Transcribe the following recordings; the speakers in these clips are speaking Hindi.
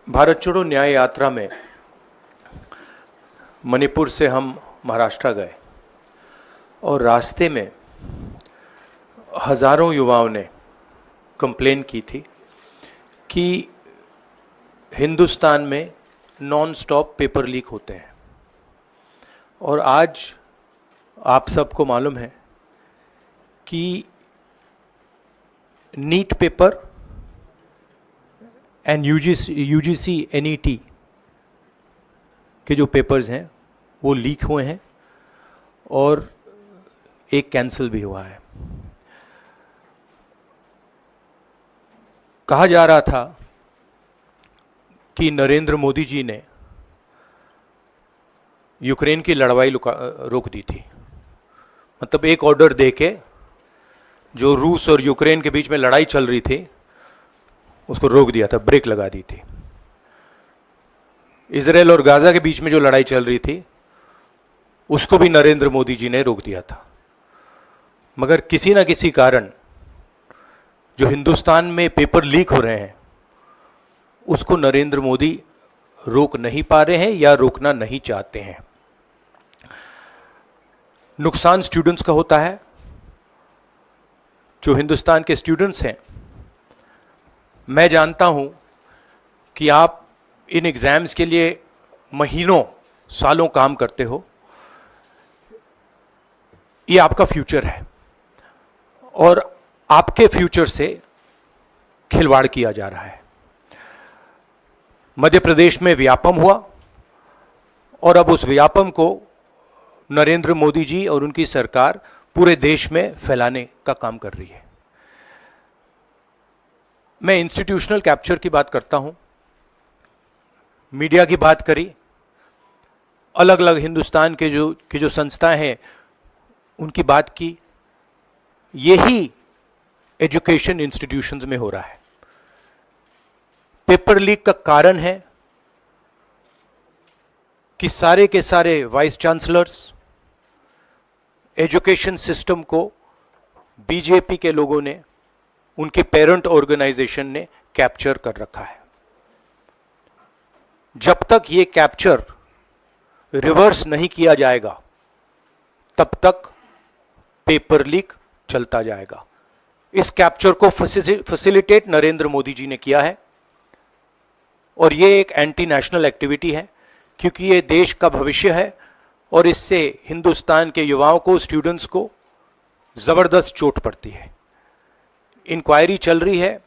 भारत छोड़ो न्याय यात्रा में मणिपुर से हम महाराष्ट्र गए और रास्ते में हज़ारों युवाओं ने कंप्लेन की थी कि हिंदुस्तान में नॉन स्टॉप पेपर लीक होते हैं। और आज आप सबको मालूम है कि NEET paper and UGC NET के जो पेपर्स हैं वो लीक हुए हैं और एक कैंसिल भी हुआ है। कहा जा रहा था कि नरेंद्र मोदी जी ने यूक्रेन की लड़ाई रोक दी थी। मतलब एक ऑर्डर देके जो रूस और यूक्रेन के बीच में लड़ाई चल रही थी उसको रोक दिया था, ब्रेक लगा दी थी। इजराइल और गाजा के बीच में जो लड़ाई चल रही थी उसको भी नरेंद्र मोदी जी ने रोक दिया था। मगर किसी ना किसी कारण जो हिंदुस्तान में पेपर लीक हो रहे हैं उसको नरेंद्र मोदी रोक नहीं पा रहे हैं या रोकना नहीं चाहते हैं। नुकसान स्टूडेंट्स का होता है। जो हिंदुस्तान के स्टूडेंट्स हैं, मैं जानता हूं कि आप इन एग्जाम्स के लिए महीनों सालों काम करते हो। ये आपका फ्यूचर है और आपके फ्यूचर से खिलवाड़ किया जा रहा है। मध्य प्रदेश में व्यापम हुआ और अब उस व्यापम को नरेंद्र मोदी जी और उनकी सरकार पूरे देश में फैलाने का काम कर रही है। मैं इंस्टीट्यूशनल कैप्चर की बात करता हूं, मीडिया की बात करी, अलग अलग हिंदुस्तान के जो संस्थाएं हैं उनकी बात की। यही एजुकेशन इंस्टीट्यूशंस में हो रहा है। पेपर लीक का कारण है कि सारे के सारे वाइस चांसलर्स, एजुकेशन सिस्टम को बीजेपी के लोगों ने, उनके पेरेंट ऑर्गेनाइजेशन ने कैप्चर कर रखा है। जब तक ये कैप्चर रिवर्स नहीं किया जाएगा तब तक पेपर लीक चलता जाएगा। इस कैप्चर को फैसिलिटेट नरेंद्र मोदी जी ने किया है और ये एक एंटी नेशनल एक्टिविटी है क्योंकि ये देश का भविष्य है और इससे हिंदुस्तान के युवाओं को, स्टूडेंट्स को जबरदस्त चोट पड़ती है। इंक्वायरी चल रही है,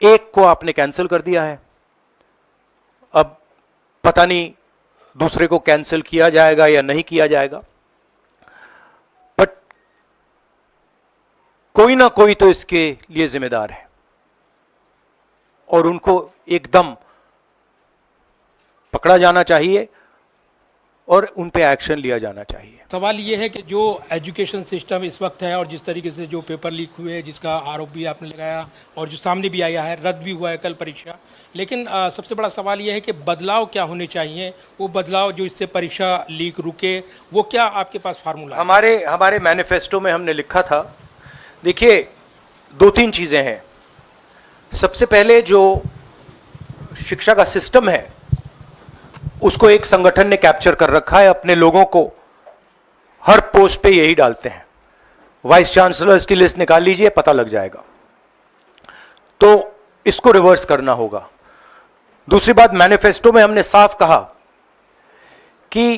एक को आपने कैंसिल कर दिया है, अब पता नहीं दूसरे को कैंसिल किया जाएगा या नहीं किया जाएगा। बट कोई ना कोई तो इसके लिए जिम्मेदार है और उनको एकदम पकड़ा जाना चाहिए और उन पे एक्शन लिया जाना चाहिए। सवाल ये है कि जो एजुकेशन सिस्टम इस वक्त है और जिस तरीके से जो पेपर लीक हुए, जिसका आरोप भी आपने लगाया और जो सामने भी आया है, रद्द भी हुआ है कल परीक्षा, लेकिन सबसे बड़ा सवाल ये है कि बदलाव क्या होने चाहिए। वो बदलाव जो इससे परीक्षा लीक रुके, वो क्या आपके पास फार्मूला है? हमारे मैनिफेस्टो में हमने लिखा था, देखिए 2-3 चीजें हैं। सबसे पहले जो शिक्षा का सिस्टम है उसको एक संगठन ने कैप्चर कर रखा है। अपने लोगों को हर पोस्ट पे यही डालते हैं। वाइस चांसलर्स की लिस्ट निकाल लीजिए, पता लग जाएगा। तो इसको रिवर्स करना होगा। दूसरी बात, मैनिफेस्टो में हमने साफ कहा कि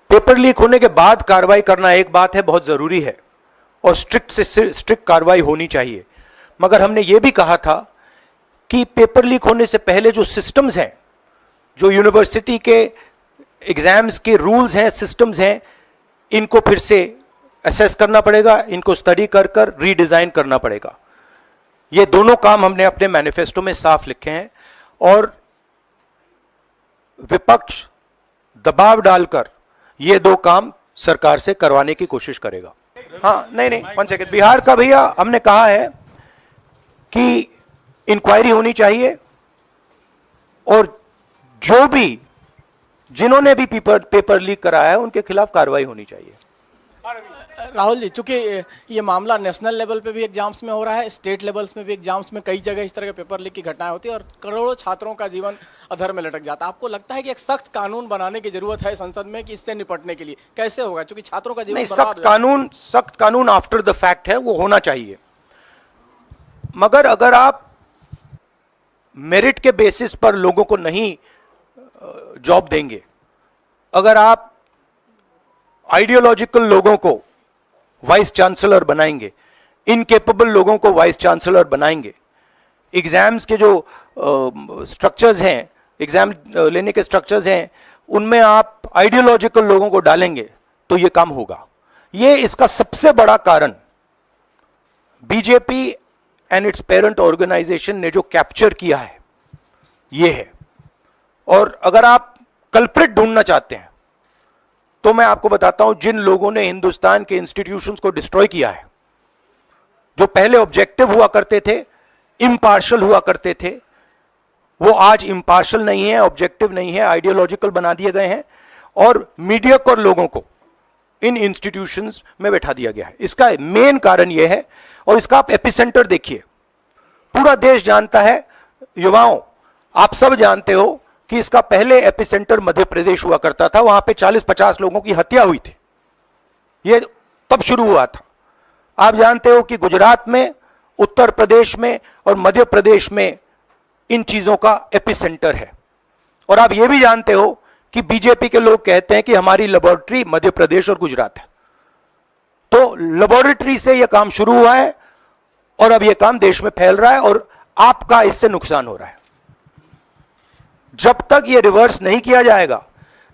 पेपर लीक होने के बाद कार्रवाई करना एक बात है, बहुत जरूरी है और स्ट्रिक्ट से स्ट्रिक्ट कार्रवाई होनी चाहिए। मगर हमने यह भी कहा था कि पेपर लीक होने से पहले जो सिस्टम्स हैं, जो यूनिवर्सिटी के एग्जाम्स के रूल्स हैं, सिस्टम्स हैं, इनको फिर से असेस करना पड़ेगा, इनको स्टडी कर कर रीडिजाइन करना पड़ेगा। ये दोनों काम हमने अपने मैनिफेस्टो में साफ लिखे हैं और विपक्ष दबाव डालकर ये 2 काम सरकार से करवाने की कोशिश करेगा। हाँ, नहीं 1 सेकेंड। बिहार का भैया हमने कहा है कि इंक्वायरी होनी चाहिए और जिन्होंने भी पेपर लीक कराया है उनके खिलाफ कार्रवाई होनी चाहिए। राहुल जी, चूंकि ये मामला नेशनल लेवल पे भी एग्जाम्स में हो रहा है, स्टेट लेवल्स में भी एग्जाम्स में कई जगह इस तरह के पेपर लीक की घटनाएं होती है और करोड़ों छात्रों का जीवन अधर में लटक जाता है। आपको लगता है कि एक सख्त कानून बनाने की जरूरत है संसद में कि इससे निपटने के लिए? कैसे होगा, क्योंकि छात्रों का जीवन नहीं, बर्बाद हो जाता है। सख्त कानून आफ्टर द फैक्ट है, वो होना चाहिए। मगर अगर आप मेरिट के बेसिस पर लोगों को नहीं जॉब देंगे, अगर आप आइडियोलॉजिकल लोगों को वाइस चांसलर बनाएंगे, इनकेपेबल लोगों को वाइस चांसलर बनाएंगे, एग्जाम्स के जो स्ट्रक्चर्स हैं, एग्जाम लेने के स्ट्रक्चर्स हैं, उनमें आप आइडियोलॉजिकल लोगों को डालेंगे तो ये काम होगा। ये इसका सबसे बड़ा कारण BJP and its parent organization ने जो कैप्चर किया है ये है। और अगर आप कल्प्रिट ढूंढना चाहते हैं तो मैं आपको बताता हूं, जिन लोगों ने हिंदुस्तान के इंस्टीट्यूशंस को डिस्ट्रॉय किया है, जो पहले ऑब्जेक्टिव हुआ करते थे, इम्पार्शल हुआ करते थे, वो आज इम्पार्शल नहीं है, ऑब्जेक्टिव नहीं है, आइडियोलॉजिकल बना दिए गए हैं और मीडियोकर लोगों को इन इंस्टीट्यूशंस में बैठा दिया गया है। इसका मेन कारण यह है, और इसका आप एपिसेंटर देखिए, पूरा देश जानता है, युवाओं आप सब जानते हो कि इसका पहले एपिसेंटर मध्य प्रदेश हुआ करता था, वहां पे 40-50 लोगों की हत्या हुई थी, ये तब शुरू हुआ था। आप जानते हो कि गुजरात में, उत्तर प्रदेश में और मध्य प्रदेश में इन चीजों का एपिसेंटर है। और आप यह भी जानते हो कि बीजेपी के लोग कहते हैं कि हमारी लेबोरेटरी मध्य प्रदेश और गुजरात है। तो लेबोरेटरी से यह काम शुरू हुआ है और अब यह काम देश में फैल रहा है और आपका इससे नुकसान हो रहा है। जब तक यह रिवर्स नहीं किया जाएगा,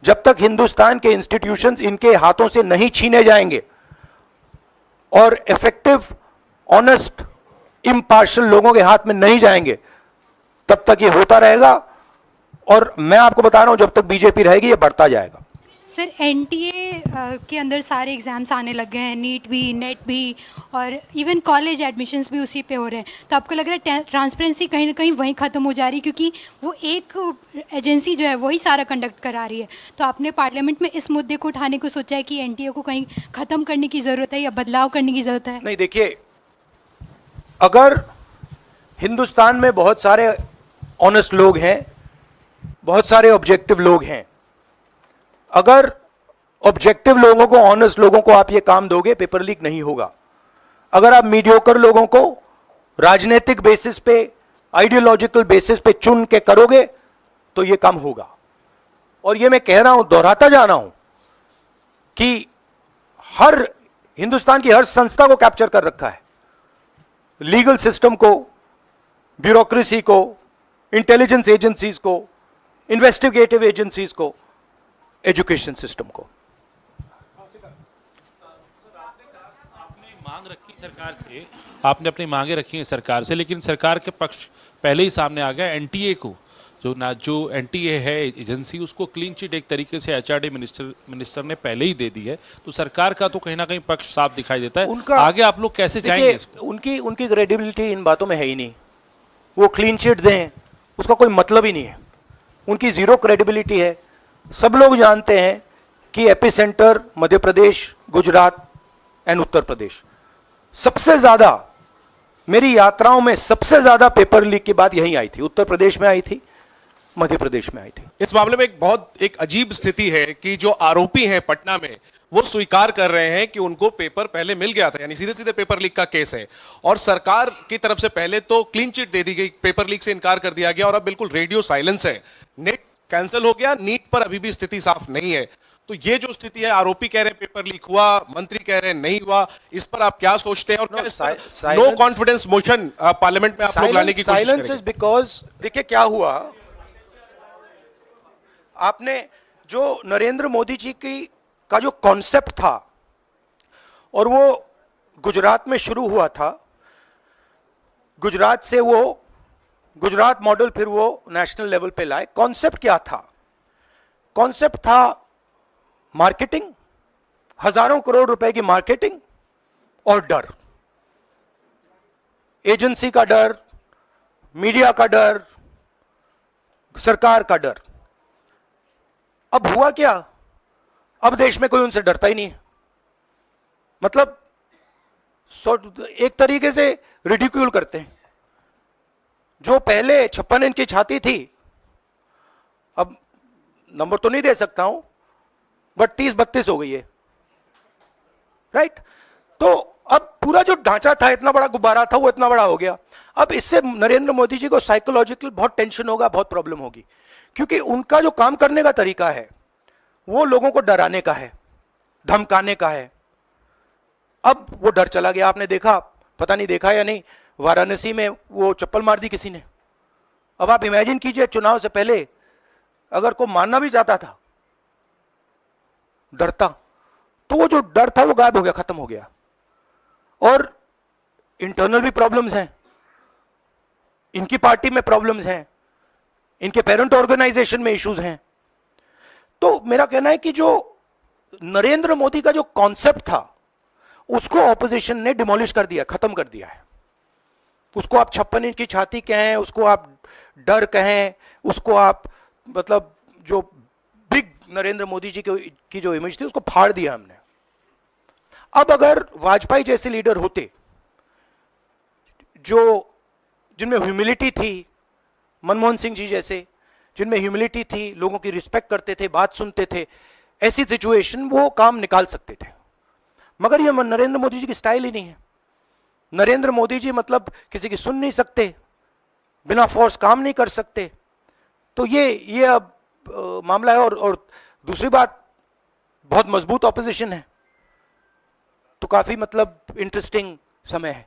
जब तक हिंदुस्तान के इंस्टीट्यूशंस इनके हाथों से नहीं छीने जाएंगे और इफेक्टिव, ऑनेस्ट, इम्पार्शियल लोगों के हाथ में नहीं जाएंगे, तब तक ये होता रहेगा। और मैं आपको बता रहा हूं, जब तक बीजेपी रहेगी ये बढ़ता जाएगा। सर, एनटीए के अंदर सारे एग्ज़ाम्स आने लग गए हैं, नीट भी, नेट भी, और इवन कॉलेज एडमिशन्स भी उसी पे हो रहे हैं। तो आपको लग रहा है ट्रांसपेरेंसी कहीं ना कहीं वहीं ख़त्म हो जा रही है, क्योंकि वो एक एजेंसी जो है वही सारा कंडक्ट करा रही है। तो आपने पार्लियामेंट में इस मुद्दे को उठाने को सोचा है कि एनटीए को कहीं ख़त्म करने की ज़रूरत है या बदलाव करने की ज़रूरत है? नहीं, देखिए, अगर हिंदुस्तान में बहुत सारे ऑनेस्ट लोग हैं, बहुत सारे ऑब्जेक्टिव लोग हैं, अगर ऑब्जेक्टिव लोगों को, ऑनेस्ट लोगों को आप ये काम दोगे, पेपर लीक नहीं होगा। अगर आप मीडियोकर लोगों को राजनीतिक बेसिस पे, आइडियोलॉजिकल बेसिस पे चुन के करोगे तो ये काम होगा। और ये मैं कह रहा हूं, दोहराता जा रहा हूं कि हर हिंदुस्तान की हर संस्था को कैप्चर कर रखा है, लीगल सिस्टम को, ब्यूरोक्रेसी को, इंटेलिजेंस एजेंसीज को, इन्वेस्टिगेटिव एजेंसीज को, एजुकेशन सिस्टम को। मांग रखी सरकार से, आपने अपनी मांगे रखी हैं सरकार से, लेकिन सरकार के पक्ष पहले ही सामने आ गया। एनटीए को जो एनटीए है एजेंसी, उसको क्लीन चिट एक तरीके से एचआरडी मिनिस्टर ने पहले ही दे दी है। तो सरकार का तो कहीं ना कहीं पक्ष साफ दिखाई देता है। उनका आगे आप लोग कैसे जाएंगे इसको? उनकी क्रेडिबिलिटी इन बातों में है ही नहीं। वो क्लीन चिट दें उसका कोई मतलब ही नहीं है, उनकी जीरो क्रेडिबिलिटी है। सब लोग जानते हैं कि एपिसेंटर मध्य प्रदेश, गुजरात एंड उत्तर प्रदेश। सबसे ज्यादा मेरी यात्राओं में सबसे ज्यादा पेपर लीक की बात यहीं आई थी, उत्तर प्रदेश में आई थी, मध्य प्रदेश में आई थी। इस मामले में एक अजीब स्थिति है कि जो आरोपी हैं पटना में, वो स्वीकार कर रहे हैं कि उनको पेपर पहले मिल गया था, यानी सीधे सीधे पेपर लीक का केस है। और सरकार की तरफ से पहले तो क्लीन चिट दे दी गई, पेपर लीक से इनकार कर दिया गया और अब बिल्कुल रेडियो साइलेंस है। नेट कैंसिल हो गया, नीट पर अभी भी स्थिति साफ नहीं है। तो ये जो स्थिति है, आरोपी कह रहे हैं पेपर लीक हुआ, मंत्री कह रहे हैं नहीं हुआ, इस पर आप क्या सोचते हैं? और नो कॉन्फिडेंस मोशन पार्लियामेंट में आप लोग लाने की कोशिश करेंगे? साइलेंस इज बिकॉज, देखिए क्या हुआ, आपने जो नरेंद्र मोदी जी का जो कॉन्सेप्ट था और वो गुजरात में शुरू हुआ था, गुजरात से वो गुजरात मॉडल फिर वो नेशनल लेवल पे लाए। कॉन्सेप्ट क्या था? कॉन्सेप्ट था मार्केटिंग, हजारों करोड़ रुपए की मार्केटिंग और डर, एजेंसी का डर, मीडिया का डर, सरकार का डर। अब हुआ क्या? अब देश में कोई उनसे डरता ही नहीं है। मतलब एक तरीके से रिडिक्यूल करते हैं। जो पहले 56 इंच की छाती थी, अब नंबर तो नहीं दे सकता हूं, बट 30-32 हो गई है, राइट? तो अब पूरा जो ढांचा था, इतना बड़ा गुब्बारा था, वो इतना बड़ा हो गया। अब इससे नरेंद्र मोदी जी को साइकोलॉजिकल बहुत टेंशन होगा, बहुत प्रॉब्लम होगी, क्योंकि उनका जो काम करने का तरीका है वो लोगों को डराने का है, धमकाने का है। अब वो डर चला गया। आपने देखा, पता नहीं देखा या नहीं, वाराणसी में वो चप्पल मार दी किसी ने। अब आप इमेजिन कीजिए, चुनाव से पहले अगर कोई मारना भी चाहता था डरता, तो वो जो डर था वो गायब हो गया, खत्म हो गया। और इंटरनल भी प्रॉब्लम्स हैं, इनकी पार्टी में प्रॉब्लम्स हैं, इनके पेरेंट ऑर्गेनाइजेशन में इश्यूज हैं। तो मेरा कहना है कि जो नरेंद्र मोदी का जो कॉन्सेप्ट था उसको ऑपोजिशन ने डिमोलिश कर दिया, खत्म कर दिया है। उसको आप 56 इंच की छाती कहें, उसको आप डर कहें, उसको आप मतलब जो बिग नरेंद्र मोदी जी की जो इमेज थी उसको फाड़ दिया हमने। अब अगर वाजपेयी जैसे लीडर होते जो जिनमें ह्यूमिलिटी थी, मनमोहन सिंह जी जैसे जिनमें ह्यूमिलिटी थी, लोगों की रिस्पेक्ट करते थे, बात सुनते थे, ऐसी सिचुएशन वो काम निकाल सकते थे। मगर ये नरेंद्र मोदी जी की स्टाइल ही नहीं है। नरेंद्र मोदी जी मतलब किसी की सुन नहीं सकते, बिना फोर्स काम नहीं कर सकते। तो ये अब मामला है। और दूसरी बात, बहुत मजबूत ऑपोजिशन है, तो काफी मतलब इंटरेस्टिंग समय है।